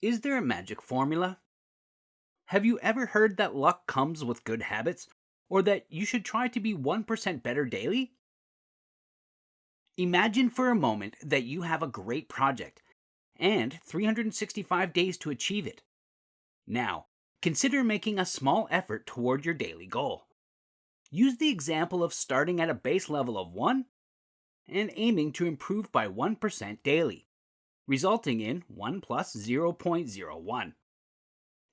Is there a magic formula? Have you ever heard that luck comes with good habits, or that you should try to be 1% better daily? Imagine for a moment that you have a great project and 365 days to achieve it. Now, consider making a small effort toward your daily goal. Use the example of starting at a base level of 1 and aiming to improve by 1% daily, resulting in 1 plus 0.01.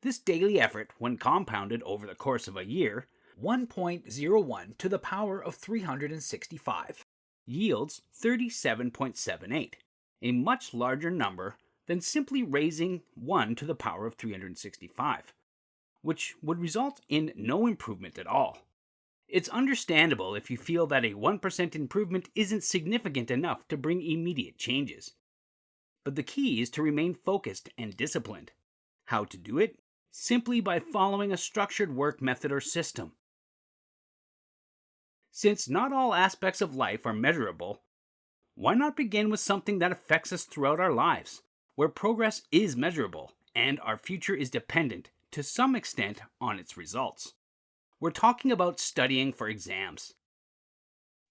This daily effort, when compounded over the course of a year, 1.01 to the power of 365, yields 37.78, a much larger number than simply raising 1 to the power of 365, which would result in no improvement at all. It's understandable if you feel that a 1% improvement isn't significant enough to bring immediate changes. But the key is to remain focused and disciplined. How to do it? Simply by following a structured work method or system. Since not all aspects of life are measurable, why not begin with something that affects us throughout our lives, where progress is measurable and our future is dependent, to some extent, on its results? We're talking about studying for exams.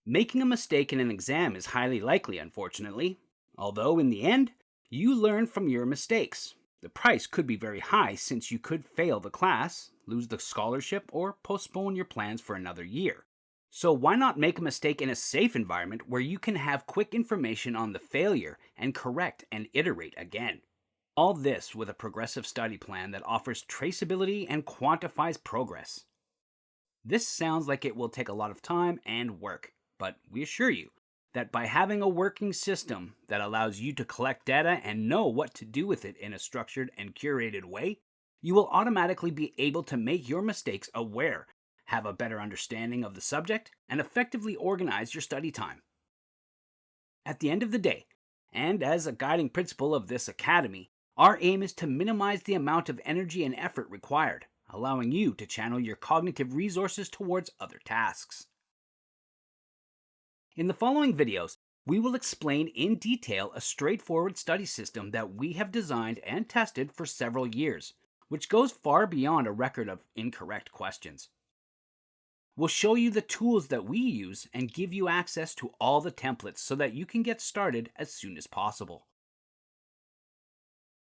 Making a mistake in an exam is highly likely, unfortunately, although in the end, you learn from your mistakes. The price could be very high since you could fail the class, lose the scholarship, or postpone your plans for another year. So why not make a mistake in a safe environment where you can have quick information on the failure and correct and iterate again? All this with a progressive study plan that offers traceability and quantifies progress. This sounds like it will take a lot of time and work, but we assure you that by having a working system that allows you to collect data and know what to do with it in a structured and curated way, you will automatically be able to make your mistakes aware, have a better understanding of the subject, and effectively organize your study time. At the end of the day, and as a guiding principle of this academy, our aim is to minimize the amount of energy and effort required, allowing you to channel your cognitive resources towards other tasks. In the following videos, we will explain in detail a straightforward study system that we have designed and tested for several years, which goes far beyond a record of incorrect questions. We'll show you the tools that we use and give you access to all the templates so that you can get started as soon as possible.